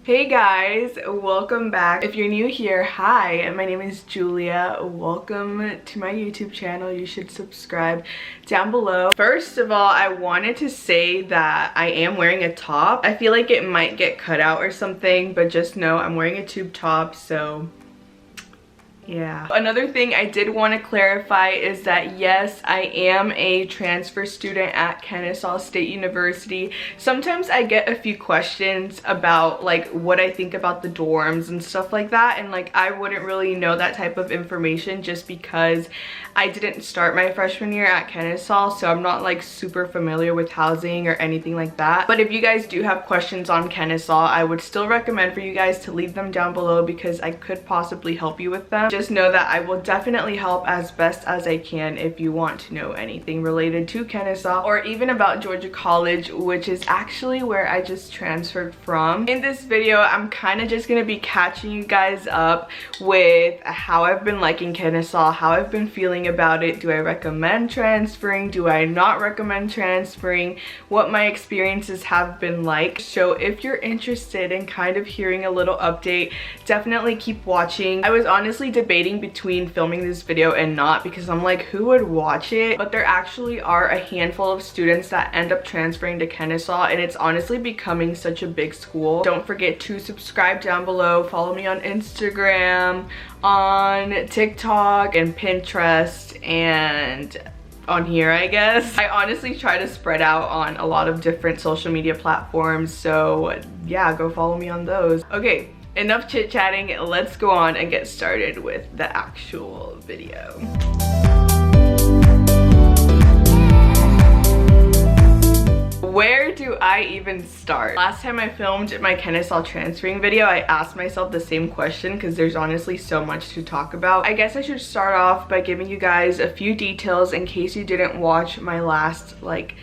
Hey guys, welcome back. If you're new here, hi, my name is Julia. Welcome to my YouTube channel. You should subscribe down below. First of all, I wanted to say that I am wearing a top. I feel like it might get cut out or something, but just know I'm wearing a tube top, so yeah. Another thing I did want to clarify is that yes, I am a transfer student at Kennesaw State University. Sometimes I get a few questions about like what I think about the dorms and stuff like that, and like I wouldn't really know that type of information just because I didn't start my freshman year at Kennesaw, so I'm not like super familiar with housing or anything like that. But if you guys do have questions on Kennesaw, I would still recommend for you guys to leave them down below because I could possibly help you with them. Just know that I will definitely help as best as I can if you want to know anything related to Kennesaw or even about Georgia College, which is actually where I just transferred from. In this video, I'm kind of just going to be catching you guys up with how I've been liking Kennesaw, how I've been feeling about it. Do I recommend transferring? Do I not recommend transferring? What my experiences have been like. So if you're interested in kind of hearing a little update, definitely keep watching. I was honestly debating between filming this video and not because I'm like, who would watch it? But there actually are a handful of students that end up transferring to Kennesaw, and it's honestly becoming such a big school. Don't forget to subscribe down below, follow me on Instagram, on TikTok and Pinterest, and on here, I guess. I honestly try to spread out on a lot of different social media platforms, so yeah, go follow me on those. Okay, enough chit-chatting, let's go on and get started with the actual video. Where do I even start? Last time I filmed my Kennesaw transferring video, I asked myself the same question because there's honestly so much to talk about. I guess I should start off by giving you guys a few details in case you didn't watch my last like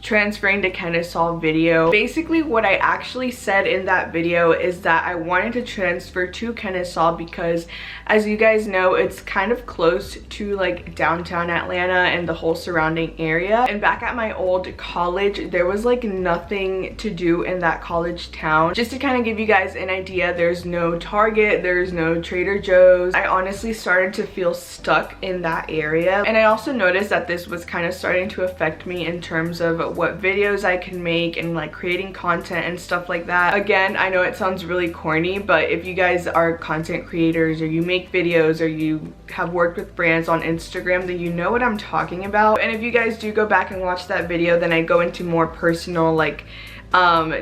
transferring to Kennesaw video. Basically what I actually said in that video is that I wanted to transfer to Kennesaw because, as you guys know, it's kind of close to like downtown Atlanta and the whole surrounding area. And back at my old college, there was like nothing to do in that college town. Just to kind of give you guys an idea, there's no Target, there's no Trader Joe's. I honestly started to feel stuck in that area, and I also noticed that this was kind of starting to affect me in terms of what videos I can make and like creating content and stuff like that. Again, I know it sounds really corny, but if you guys are content creators or you make videos or you have worked with brands on Instagram, then you know what I'm talking about. And if you guys do go back and watch that video, then I go into more personal like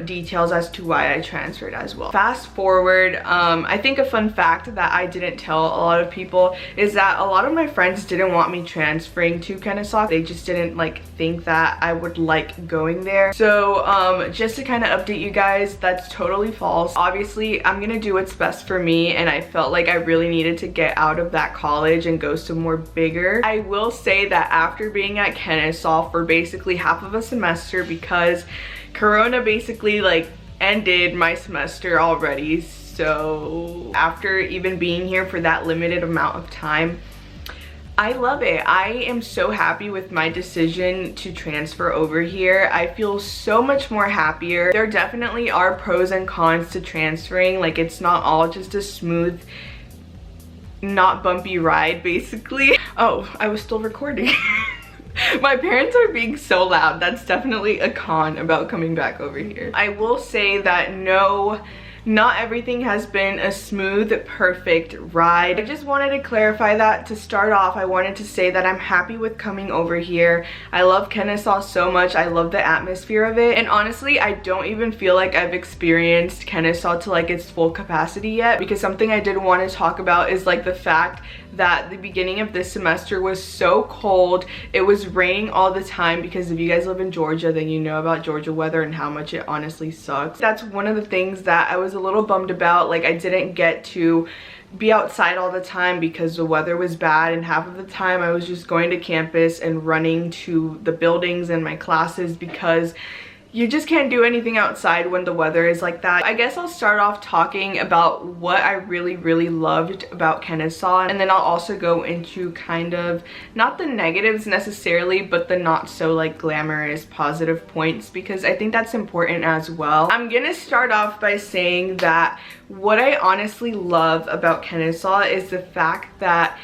details as to why I transferred as well. Fast forward, I think a fun fact that I didn't tell a lot of people is that a lot of my friends didn't want me transferring to Kennesaw. They just didn't like think that I would like going there. So just to kind of update you guys, that's totally false. Obviously I'm gonna do what's best for me, and I felt like I really needed to get out of that college and go somewhere bigger. I will say that after being at Kennesaw for basically half of a semester, because Corona basically like ended my semester already, so after even being here for that limited amount of time, I love it. I am so happy with my decision to transfer over here. I feel so much more happier. There definitely are pros and cons to transferring. Like, it's not all just a smooth, not bumpy ride basically. Oh, I was still recording. My parents are being so loud. That's definitely a con about coming back over here. I will say that no, not everything has been a smooth, perfect ride. I just wanted to clarify that to start off. I wanted to say that I'm happy with coming over here. I love Kennesaw so much. I love the atmosphere of it. And honestly, I don't even feel like I've experienced Kennesaw to like its full capacity yet, because something I did want to talk about is like the fact that the beginning of this semester was so cold. It was raining all the time, because if you guys live in Georgia, then you know about Georgia weather and how much it honestly sucks. That's one of the things that I was a little bummed about. Like, I didn't get to be outside all the time because the weather was bad, and half of the time I was just going to campus and running to the buildings and my classes because you just can't do anything outside when the weather is like that. I guess I'll start off talking about what I really loved about Kennesaw, and then I'll also go into kind of not the negatives necessarily, but the not so like glamorous positive points, because I think that's important as well. I'm gonna start off by saying that what I honestly love about Kennesaw is the fact that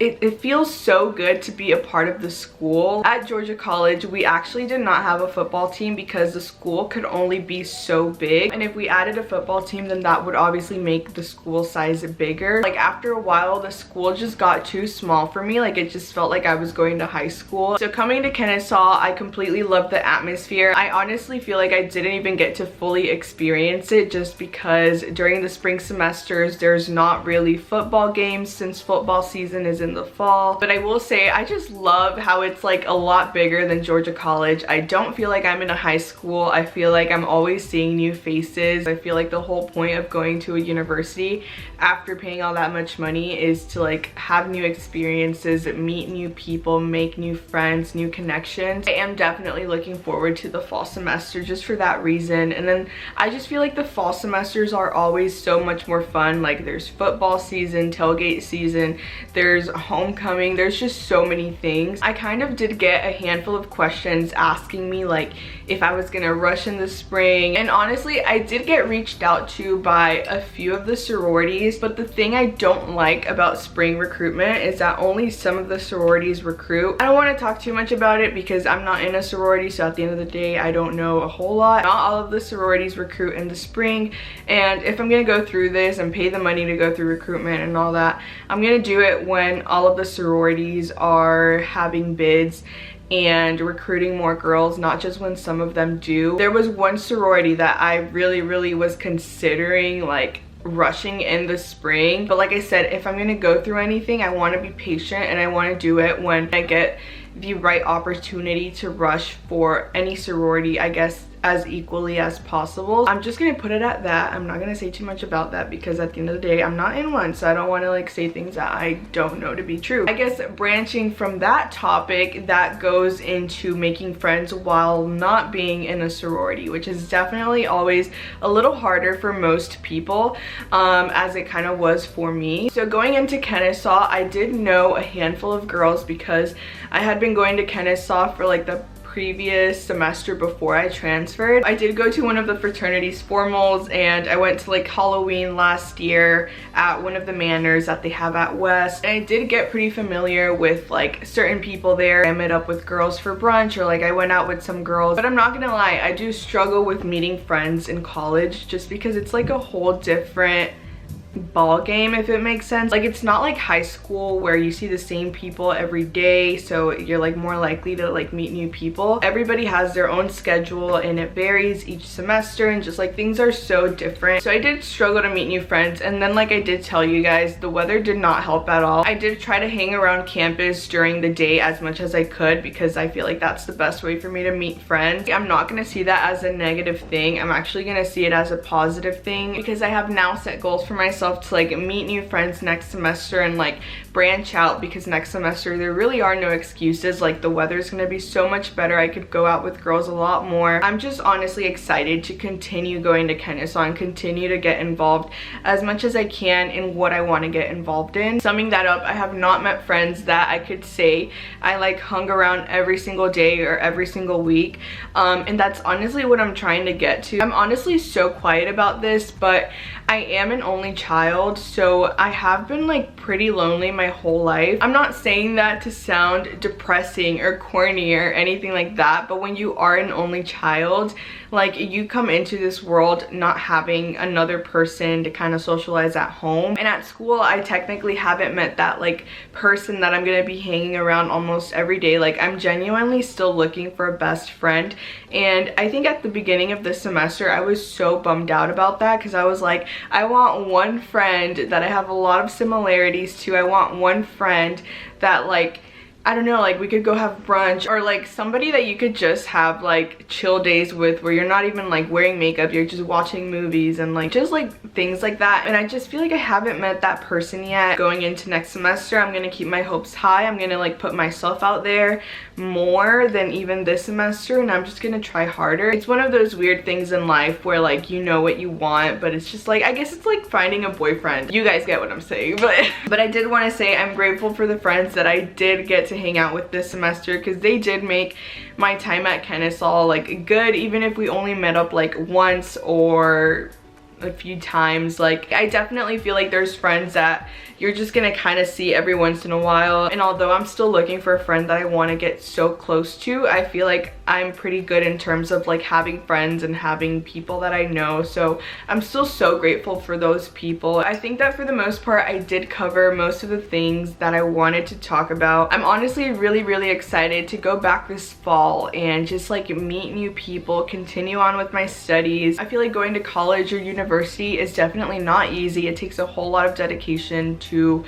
it feels so good to be a part of the school. At Georgia College, we actually did not have a football team because the school could only be so big. And if we added a football team, then that would obviously make the school size bigger. Like after a while, the school just got too small for me. Like it just felt like I was going to high school. So coming to Kennesaw, I completely loved the atmosphere. I honestly feel like I didn't even get to fully experience it just because during the spring semesters, there's not really football games since football season is in the fall. But I will say I just love how it's like a lot bigger than Georgia College. I don't feel like I'm in a high school. I feel like I'm always seeing new faces. I feel like the whole point of going to a university after paying all that much money is to like have new experiences, meet new people, make new friends, new connections. I am definitely looking forward to the fall semester just for that reason. And then I just feel like the fall semesters are always so much more fun. Like there's football season, tailgate season, there's homecoming, there's just so many things. I kind of did get a handful of questions asking me like if I was gonna rush in the spring, and honestly I did get reached out to by a few of the sororities, but the thing I don't like about spring recruitment is that only some of the sororities recruit. I don't want to talk too much about it because I'm not in a sorority, so at the end of the day I don't know a whole lot. Not all of the sororities recruit in the spring, and if I'm gonna go through this and pay the money to go through recruitment and all that, I'm gonna do it when all of the sororities are having bids and recruiting more girls, not just when some of them do. There was one sorority that I really was considering like rushing in the spring, but like I said, if I'm gonna go through anything, I want to be patient and I want to do it when I get the right opportunity to rush for any sorority, I guess, as equally as possible. I'm just gonna put it at that. I'm not gonna say too much about that because at the end of the day I'm not in one, so I don't want to like say things that I don't know to be true. I guess branching from that topic, that goes into making friends while not being in a sorority, which is definitely always a little harder for most people, as it kind of was for me. So going into Kennesaw, I did know a handful of girls because I had been going to Kennesaw for like the previous semester before I transferred. I did go to one of the fraternities formals, and I went to like Halloween last year at one of the manors that they have at West, and I did get pretty familiar with like certain people there. I met up with girls for brunch, or like I went out with some girls, but I'm not gonna lie, I do struggle with meeting friends in college just because it's like a whole different ball game, if it makes sense. Like it's not like high school where you see the same people every day, so you're like more likely to like meet new people. Everybody has their own schedule and it varies each semester, and just like things are so different. So I did struggle to meet new friends, and then like I did tell you guys, the weather did not help at all. I did try to hang around campus during the day as much as I could because I feel like that's the best way for me to meet friends. I'm not gonna see that as a negative thing. I'm actually gonna see it as a positive thing because I have now set goals for myself to like meet new friends next semester and like branch out, because next semester there really are no excuses. Like the weather's gonna be so much better. I could go out with girls a lot more. I'm just honestly excited to continue going to Kennesaw and continue to get involved as much as I can in what I want to get involved in. Summing that up, I have not met friends that I could say I like hung around every single day or every single week, and that's honestly what I'm trying to get to. I'm honestly so quiet about this, but I am an only child, so I have been like pretty lonely my whole life. I'm not saying that to sound depressing or corny or anything like that, but when you are an only child, like you come into this world not having another person to kind of socialize at home, and at school I technically haven't met that like person that I'm gonna be hanging around almost every day. Like I'm genuinely still looking for a best friend, and I think at the beginning of this semester I was so bummed out about that because I was like, I want one friend that I have a lot of similarities to. I want one friend that like I don't know, like we could go have brunch, or like somebody that you could just have like chill days with where you're not even like wearing makeup, you're just watching movies and like just like things like that. And I just feel like I haven't met that person yet. Going into next semester, I'm gonna keep my hopes high. I'm gonna like put myself out there more than even this semester, and I'm just gonna try harder. It's one of those weird things in life where like you know what you want, but it's just like, I guess it's like finding a boyfriend. You guys get what I'm saying. But I did want to say I'm grateful for the friends that I did get to hang out with this semester, because they did make my time at Kennesaw like good, even if we only met up like once or a few times. Like I definitely feel like there's friends that you're just gonna kind of see every once in a while, and although I'm still looking for a friend that I want to get so close to, I feel like I'm pretty good in terms of like having friends and having people that I know. So I'm still so grateful for those people. I think that for the most part I did cover most of the things that I wanted to talk about. I'm honestly really excited to go back this fall and just like meet new people, continue on with my studies. I feel like going to college or university is definitely not easy. It takes a whole lot of dedication to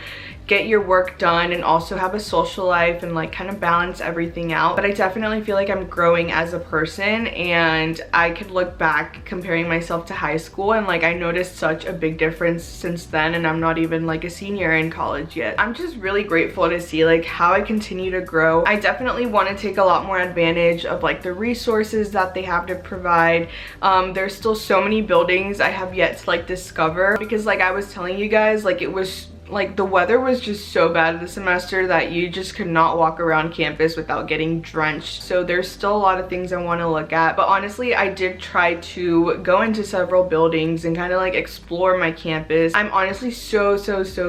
get your work done and also have a social life and like kind of balance everything out. But I definitely feel like I'm growing as a person, and I could look back comparing myself to high school and like I noticed such a big difference since then, and I'm not even like a senior in college yet. I'm just really grateful to see like how I continue to grow. I definitely want to take a lot more advantage of like the resources that they have to provide. There's still so many buildings I have yet to like discover, because like I was telling you guys, like it was like the weather was just so bad this semester that you just could not walk around campus without getting drenched. So there's still a lot of things I want to look at, but honestly I did try to go into several buildings and kind of like explore my campus. I'm honestly so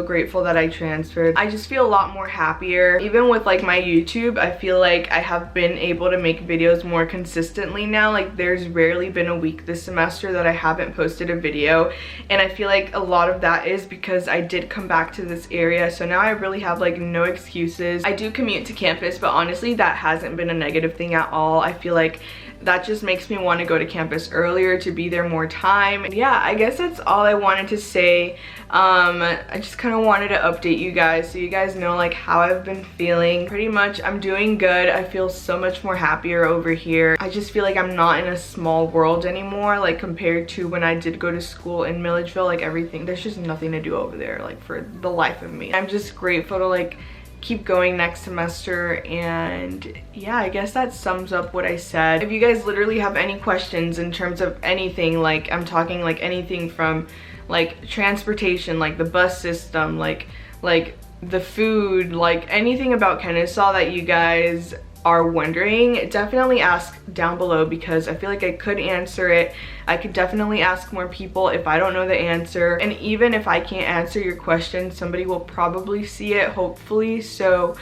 grateful that I transferred. I just feel a lot more happier. Even with like my YouTube, I feel like I have been able to make videos more consistently now. Like there's rarely been a week this semester that I haven't posted a video, and I feel like a lot of that is because I did come back to this area, so now I really have like no excuses. I do commute to campus, but honestly that hasn't been a negative thing at all. I feel like that just makes me want to go to campus earlier to be there more time. And yeah, I guess that's all I wanted to say. I just kind of wanted to update you guys so you guys know like how I've been feeling. Pretty much I'm doing good. I feel so much more happier over here. I just feel like I'm not in a small world anymore, like compared to when I did go to school in Milledgeville. Like everything, there's just nothing to do over there, like for the life of me. I'm just grateful to like keep going next semester. And yeah, I guess that sums up what I said. If you guys literally have any questions in terms of anything, like I'm talking like anything from like transportation, like the bus system, like the food, like anything about Kennesaw that you guys are wondering, definitely ask down below, because I feel like I could answer it. I could definitely ask more people if I don't know the answer, and even if I can't answer your question, somebody will probably see it, hopefully. So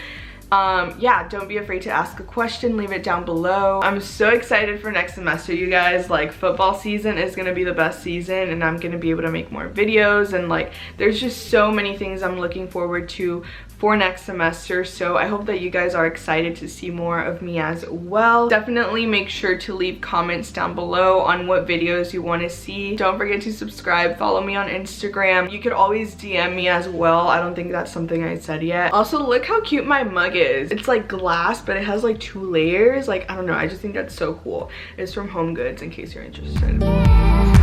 yeah, don't be afraid to ask a question, leave it down below. I'm so excited for next semester, you guys. Like football season is gonna be the best season, and I'm gonna be able to make more videos, and like there's just so many things I'm looking forward to for next semester. So I hope that you guys are excited to see more of me as well. Definitely make sure to leave comments down below on what videos you want to see. Don't forget to subscribe, follow me on Instagram. You could always DM me as well. I don't think that's something I said yet. Also, look how cute my mug is. It's like glass, but it has like 2 layers. Like I don't know, I just think that's so cool. It's from Home Goods, in case you're interested.